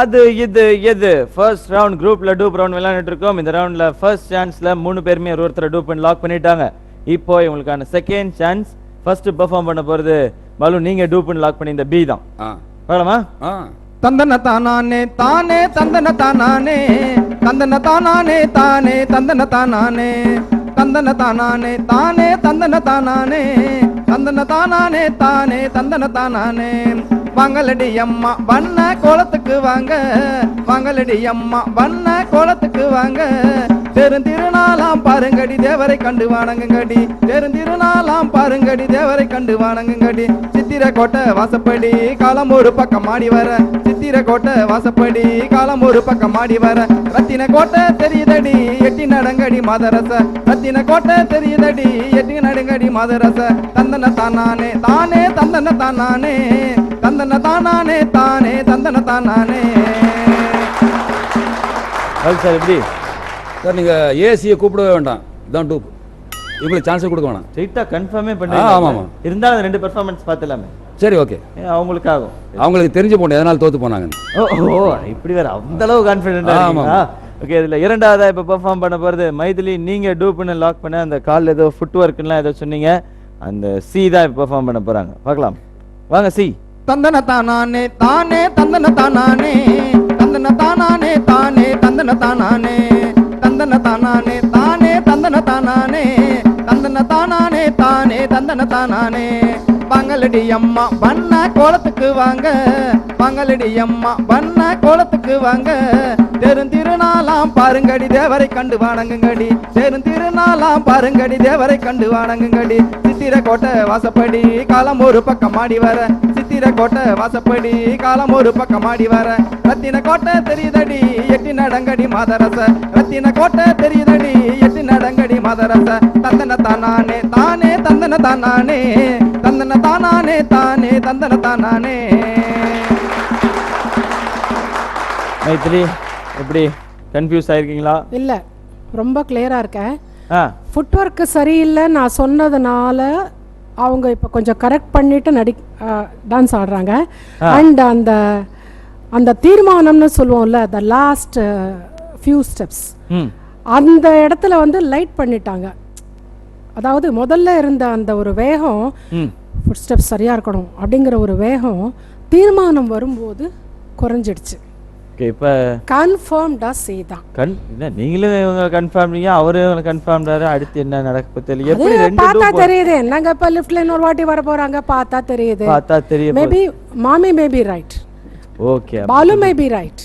அது இது எது ஃபர்ஸ்ட் ரவுண்ட் குரூப்ல டூப் ரவுண்ட் விளையாண்டுட்டு இருக்கோம். இந்த ரவுண்ட்ல ஃபர்ஸ்ட் சான்ஸ்ல 3 பேருமே ஒருத்தர் டூப் பண்ணி லாக் பண்ணிட்டாங்க. இப்போ இவங்களுக்கான செகண்ட் சான்ஸ். ஃபர்ஸ்ட் பெர்ஃபார்ம் பண்ண போறது பாலு, நீங்க டூப் பண்ணி லாக் பண்ணி இந்த பி தான். பார்க்கலாமா? தந்தன தானானே தானே தந்தன தானானே தந்தன தானானே தானே தந்தன தானானே தந்தன தானானே தானே தந்தன தானானே தந்தன தானானே தானே தந்தன தானானே. வாங்கலடி அம்மா வண்ண கோலத்துக்கு வாங்க, வாங்கலடி அம்மா வண்ண கோலத்துக்கு வாங்க. பெருந்திருநாளாம் பாருங்கடி தேவரை கண்டு வாணங்குங்கடி, பெருந்திருநாளாம் பாருங்கடி தேவரை கண்டு வாணங்குங்கடி. சித்திர கோட்டை வாசப்படி காலம் ஒரு பக்கம் மாடி வர, சித்திர கோட்டை வாசப்படி காலம் ஒரு பக்கம் மாடி வர. ரத்தின கோட்டை தெரியுதடி எட்டி நடங்கடி மாதரச, ரத்தின கோட்டை தெரியுதடி எட்டி நடுங்கடி மாதரச. தந்தன தானானே தானே தந்தன தானானே தந்தன தானானே தானே தந்தன தானானே. சார் எப்படி சார்? நீங்கள் ஏசியை கூப்பிடவே வேண்டாம், இதான் டூப். இவங்களுக்கு சான்ஸே கொடுக்க வேணாம், ஸ்ட்ரைட்டா கன்ஃபார்மே பண்ணி. ஆமாம், இருந்தாலும் 2 பெர்ஃபார்மன்ஸ் பார்த்துலாமே. சரி, ஓகே. அவங்களுக்கு ஆகும், அவங்களுக்கு தெரிஞ்சு போனேன் எதனால தோத்து போனாங்க. ஓ இப்படி வேற அந்த அளவு கான்ஃபிடென்ட்டா இருக்கீங்களா? ஓகே, இதுல இரண்டாவதா இப்ப பெர்ஃபார்ம் பண்ண போறது மைதிலி. நீங்க டூப் பண்ண லாக் பண்ண அந்த கால் ஏதோ ஃபுட் ஒர்க்லாம் ஏதோ சொன்னீங்க, அந்த சி தான் இப்ப பெர்ஃபார்ம் பண்ண போறாங்க. பார்க்கலாம் வாங்க. சி. தந்தன தானானே தானே தந்தன தானானே தந்தன தானானே தானே தந்தன தானானே தந்தன தானானே தானே தந்தன தானானே தந்தன தானானே தானே தந்தன தானானே. வாங்கலடி அம்மா வண்ண கோலத்துக்கு வாங்க, வாங்கலடி அம்மா வண்ண கோலத்துக்கு வாங்க. பெருந்திருநாளாம் பாருங்கடி தேவரை கண்டு வாணங்குங்கடி, பெருந்திருநாளாம் பாருங்கடி தேவரை கண்டு வாணங்குங்கடி. சித்திர கோட்டை வாசப்படி காலம் ஒரு பக்கம் மாடி வர, சித்திர கோட்டை வாசப்படி காலம் ஒரு பக்கம் மாடி வர. ரத்தின கோட்டை தெரியுதடி எட்டி நடங்கடி மாதரச, ரத்தின கோட்டை தெரியுதடி எட்டி நடங்கடி மாதரச. தந்தன தானானே தானே தந்தன தானானே தந்தன தானானே தானே தந்தன தானானே. மைதிலி எப்படி கன்ஃபியூஸ் ஆயிருக்கீங்களா? இல்ல, ரொம்ப கிளியரா இருக்கேன். ஃபுட் ஒர்க் சரியில்லை நான் சொன்னதுனால அவங்க இப்போ கொஞ்சம் கரெக்ட் பண்ணிட்டு டான்ஸ் ஆடுறாங்க. அண்ட் அந்த அந்த தீர்மானம்னு சொல்லுவோம்ல, த லாஸ்ட் ஃபியூ ஸ்டெப்ஸ், அந்த இடத்துல வந்து லைட் பண்ணிட்டாங்க. அதாவது முதல்ல இருந்த அந்த ஒரு வேகம், ஃபுட் ஸ்டெப்ஸ் சரியா இருக்கணும் அப்படிங்கிற ஒரு வேகம் தீர்மானம் வரும்போது குறைஞ்சிடுச்சு. இப்ப கன்ஃபார்ம்டா செய்தான். நீங்களும் இவங்க கன்ஃபார்ம்ங்க, அவரும் கன்ஃபார்ம்டாரு. அடுத்து என்ன நடக்க தெரியல. எப்படி ரெண்டு பார்த்தா தெரியுது. என்னங்க இப்ப லிஃப்ட்ல இன்னொரு வாட்டி வர போறாங்க, பார்த்தா தெரியுது. பார்த்தா தெரியுது. Maybe Mami may be right, okay, Balu may be right,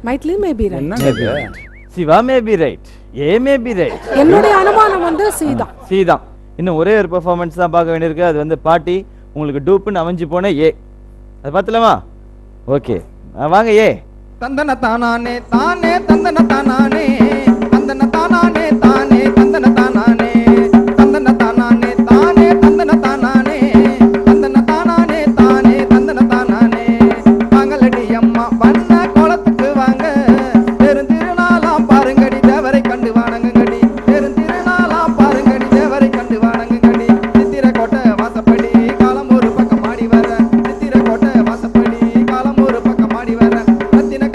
Maithili may be right, Siva may be right, A may be right. என்னுடைய அனுமானம் வந்து சீதான். இன்னும் ஒரே ஒரு பெர்ஃபார்மன்ஸ் தான் பார்க்க வேண்டியிருக்கு. அது வந்து பாட்டி உங்களுக்கு டூப்னு அமைஞ்சு போன ஏ. அது பார்த்தலாமா? ஓகே, வாங்க. ஏ. தந்தன தானானே தானே தந்தன தானானே தந்தன தானானே தானே தந்தன தானானே தந்தன தானானே தானே தந்தன தானானே தந்தன தானானே தானே தந்தன தானானே. வாங்கலடி அம்மா வண்ண கோலத்துக்கு வாங்க, பெருந்திருநாளாம் பாருங்கடி தேவரை கண்டு வாணங்குங்கடி, பெருந்திருநாளாம் பாருங்கடி தேவரை கண்டு வாணங்குங்கடி. சித்திர கோட்டை வாசப்படி காலம் ஒரு பக்கம் மாடி வர, சித்திர கோட்டை வாசப்படி காலம் ஒரு பக்கம் மாடி வர.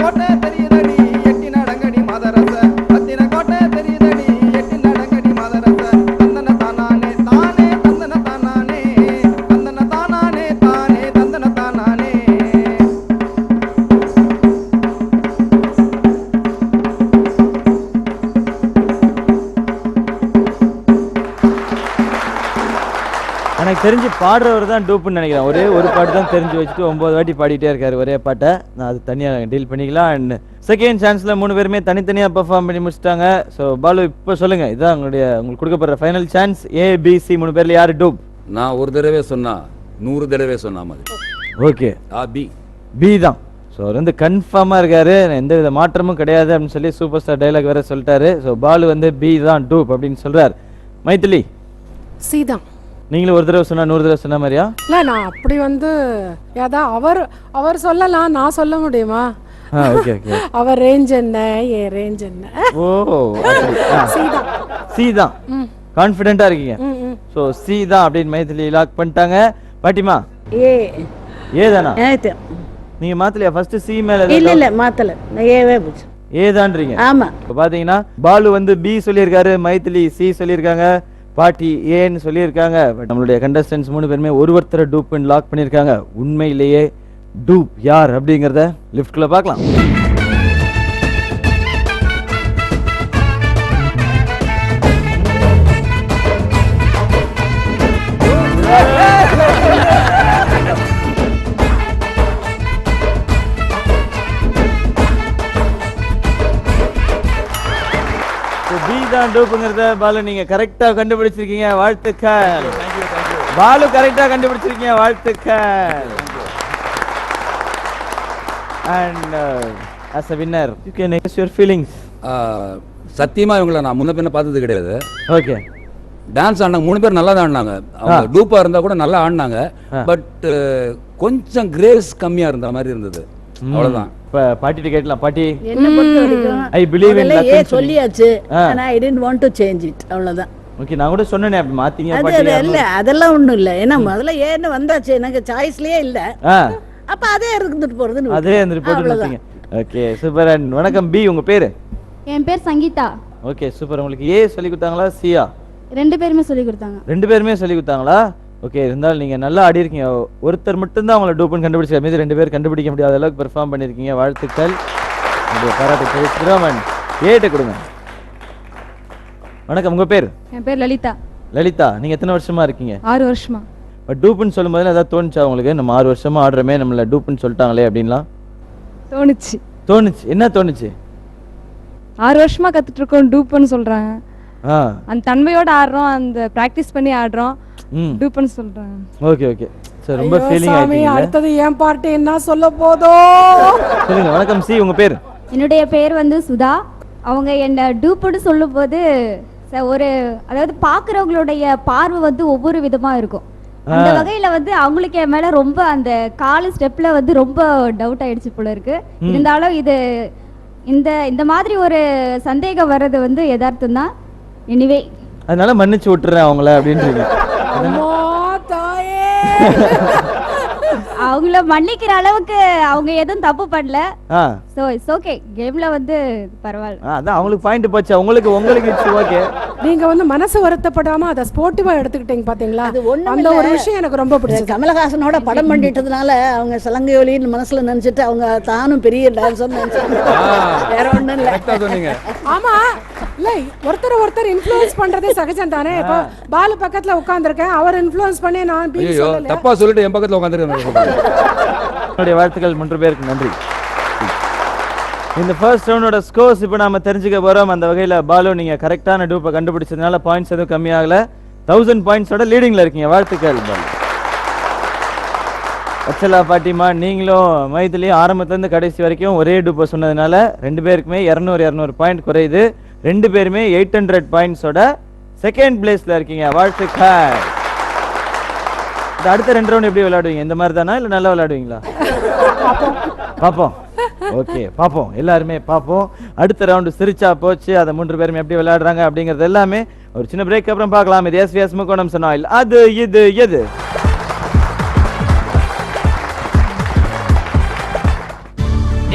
கோட்டை தெரியுதடி எட்டி நடங்கடி மாதரச, ரத்தின கோட்டை தெரியுதடி எட்டி நடங்கடி மாதரச. தந்தன தானானே தானே தந்தன தானானே தந்தன தானானே தானே தந்தன தானானே. எனக்கு தெரிஞ்சு பாடுறவர் தான் டூப்புன்னு நினைக்கிறேன். ஒரே ஒரு பாட்டு தான் தெரிஞ்சு வச்சுட்டு 9 வாட்டி பாடிட்டே இருக்காரு ஒரே பாட்டை. நான் அது தனியாக டீல் பண்ணிக்கலாம். அண்ட் செகண்ட் சான்ஸில் 3 பேருமே தனித்தனியாக பெர்ஃபார்ம் பண்ணி முடிச்சிட்டாங்க. ஸோ பாலு, இப்போ சொல்லுங்கள், இதுதான் உங்களுக்கு கொடுக்கப்படுற ஃபைனல் சான்ஸ். ஏபிசி 3 பேரில் யார் டூப்? நான் ஒரு தடவை சொன்னா 100 தடவை சொன்ன மாதிரி. ஓகே, பி தான். ஸோ அவர் வந்து கன்ஃபார்மாக இருக்காரு, எந்த வித மாற்றமும் கிடையாது அப்படின்னு சொல்லி சூப்பர் ஸ்டார் டைலாக் வேற சொல்லிட்டாரு. ஸோ பாலு வந்து பி தான் டூப் அப்படின்னு சொல்றாரு. மைதிலி, சி தான். நீங்களும் ஒரு தடவை சொன்னா 100 தடவை சொன்ன மாதிரியா? இல்ல, நான் அப்படி வந்து அவர் சொல்லலாம், நான் சொல்ல முடியுமா? Okay okay. அவர் ரேஞ்ச் என்ன, ஏ ரேஞ்ச் என்ன? ஓ, சி தான். கான்ஃபிடென்ட்டா இருக்கீங்க. சோ சி தான் அப்படின்னு மைதிலி லாக் பண்ணிட்டாங்க. பாட்டிமா, ஏ. ஏ தானா? நீங்க மாத்தலையா ஃபர்ஸ்ட் சி மேல இல்ல மாத்தல, நான் ஏவே போச்சு. ஏதான்றீங்க. ஆமா. இப்போ பாத்தீங்கன்னா பாலு வந்து பி சொல்லியிருக்காரு, மைதிலி சி சொல்லியிருக்காங்க, பாட்டி ஏன்னு சொல்லியிருக்காங்க. பட் நம்மளுடைய கண்டஸ்டன்ஸ் 3 பேருமே ஒருத்தரை டூப் பண்ணி லாக் பண்ணியிருக்காங்க. உண்மையிலேயே டூப் யார் அப்படிங்கிறத லிஃப்ட்குள்ள பார்க்கலாம். பி தான் டூப்புங்கிறத பாலு நீங்க கரெக்டா கண்டுபிடிச்சிருக்கீங்க, வாழ்த்துக்கள். பாலு கரெக்டா கண்டுபிடிச்சிருக்கீங்க, வாழ்த்துக்கள். And as a winner, you can express your feelings. சத்தியமாக இவங்களை நான் முன்ன பின்ன பார்த்தது கிடையாது. Okay. டான்ஸ் ஆடினாங்க 3 பேர் நல்லா தான் ஆடினாங்க. அவங்க டூப்பாக இருந்தால் கூட நல்லா ஆடினாங்க. பட் கொஞ்சம் கிரேஸ் கம்மியாக இருந்த மாதிரி இருந்தது, அவ்வளோதான். இப்போ பாட்டிட்டு கேட்கலாம். பாட்டி, என்ன பொறுத்த வரைக்கும் I believe in luck. ஏ சொல்லியாச்சு, ஆனா I didn't want to change it, அவ்வளவுதான். ஓகே, நான் கூட சொன்னேனே அப்படி மாத்தீங்க அது பாட்டி. இல்ல, அதெல்லாம் ஒண்ணும் இல்ல. ஏன்னா முதல்ல ஏன்னு வந்தாச்சு, எனக்கு சாய்ஸ்லயே இல்ல. அப்ப அதே இருந்துட்டு போறதுன்னு அதே இருந்துட்டு போட்டுட்டீங்க. Okay, super. அண்ட் வணக்கம் பி, உங்க பேரு? என் பேர் சங்கீதா. Okay, super. உங்களுக்கு ஏ சொல்லி கொடுத்தாங்களா சியா? 2 பேருமே சொல்லி கொடுத்தாங்க. 2 பேருமே சொல்லி கொடுத்தாங்களா? ஓகே, இருந்தாலும் நீங்க நல்லா ஆடி இருக்கீங்க. ஒருத்தர் மட்டும் தான் அவங்கள டூப்னு கண்டுபிடிச்சா, மீதி 2 பேர் கண்டுபிடிக்க முடியாத அளவுக்கு பெர்ஃபார்ம் பண்ணிருக்கீங்க, வாழ்த்துக்கள். உங்க பாராட்டு தெரிவிக்கிறோம். ஏட்ட கொடுங்க. வணக்கம், உங்க பேர்? என் பேர் லலிதா. லலிதா, நீங்க எத்தனை வருஷமா இருக்கீங்க? 6 வருஷமா. பட் டூப்னு சொல்லும்போது ஏதாவது தோணுச்சா உங்களுக்கு? நம்ம 6 வருஷமா ஆடுறமே, நம்மள டூப்னு சொல்லிட்டாங்களே அப்படின்லாம் தோணுச்சு. என்ன தோணுச்சு? 6 வருஷமா கத்துட்டு இருக்கோம், டூப்னு சொல்றாங்க. அந்த தன்மையோட ஆடுறோம், அந்த பிராக்டிஸ் பண்ணி ஆடுறோம், டூப்னு சொல்றாங்க. ஓகே ஓகே, சரி, ரொம்ப ஃபீலிங் ஆயிட்டீங்க. அடுத்தது ஏன் பார்ட்டி என்ன சொல்ல போதோ சொல்லுங்க. வணக்கம் சி, உங்க பேர்? என்னுடைய பேர் வந்து சுதா. அவங்க என்ன டூப்புன்னு சொல்லும்போது ஒரு அதாவது பார்க்குறவங்களுடைய பார்வை வந்து ஒவ்வொரு விதமா இருக்கும். அந்த வகையில வந்து அவங்களுக்கு என் மேல ரொம்ப அந்த கால் ஸ்டெப்ல வந்து ரொம்ப டவுட் ஆயிடுச்சு போல இருக்கு. இருந்தாலும் இது இந்த மாதிரி ஒரு சந்தேகம் வர்றது வந்து யதார்த்தம் தான். எனிவே அதனால மன்னிச்சு விட்டுறேன் அவங்கள அப்படின்றீங்க. அவங்கள மன்னிக்கிற அளவுக்கு அவங்க எதுவும் தப்பு பண்ணல. சோ இட்ஸ் ஓகே, கேம்ல வந்து பரவாயில்ல. அதான் அவங்களுக்கு பாயிண்ட் போச்சு, உங்களுக்கு இட்ஸ் ஓகே. நீங்க வந்து மனசு வருத்தப்படாம அத ஸ்போர்ட்டிவா எடுத்துக்கிட்டீங்க பாத்தீங்களா? அந்த ஒரு விஷயம் எனக்கு ரொம்ப பிடிச்சது. கமலஹாசனோட படம் பண்ணிட்டதுனால அவங்க சலங்கையொலின்னு மனசுல நினைச்சிட்டு அவங்க தானும் பெரிய டான்ஸர் நினைச்சாங்க, வேற ஒண்ணும் இல்ல. ஆமா, இல்ல ஒருத்தர் இன்ஃப்ளூயன்ஸ் பண்றதே சகஜம் தானே. இப்போ பாலு பக்கத்துல உட்கார்ந்திருக்கேன், அவர் இன்ஃப்ளூயன்ஸ் பண்ணி நான் பீ சொல்லல. தப்பா சொல்லிட்டு என் பக்கத்துல உட்கார்ந்திருக்கேன். உங்களுடைய வாழ்த்துக்கள் 3 பேருக்கு நன்றி. இந்த ஃபர்ஸ்ட் ரவுண்டோட ஸ்கோர்ஸ் இப்போ நாம தெரிஞ்சுக்க போறோம். அந்த வகையில பாலு நீங்க கரெக்டான டூப்பை கண்டுபிடிச்சதுனால பாயிண்ட்ஸ் எதுவும் கம்மியாகல, 1000 பாயிண்ட்ஸோட லீடிங்ல இருக்கீங்க, வாழ்த்துக்கள் பாலு. அச்சலா பாட்டிமா, நீங்களும் மைதிலியும் ஆரம்பத்துலேருந்து கடைசி வரைக்கும் ஒரே டூப்பை சொன்னதுனால 2 பேருக்குமே 200 பாயிண்ட் குறையுது. 2 பேருமே 800 பாயிண்ட்ஸோட செகண்ட் பிளேஸ்ல இருக்கீங்க, வாழ்த்துக்கள். இந்த அடுத்த 2 ரவுண்ட் எப்படி விளையாடுவீங்க? இந்த மாதிரி தானா இல்லை நல்லா விளையாடுவீங்களா? பார்ப்போம். ஓகே, பார்ப்போம், எல்லாருமே பார்ப்போம். அடுத்த ரவுண்டு சிரிச்சா போச்சு. அதை 3 பேருமே எப்படி விளையாடுறாங்க அப்படிங்கிறது எல்லாமே ஒரு சின்ன பிரேக் அப்புறம் பார்க்கலாம். இது எஸ்விஎஸ் முக்கோணம் சொன்னாயில் அது இது எது?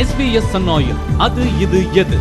SBS Sun Oil, அது இது எது?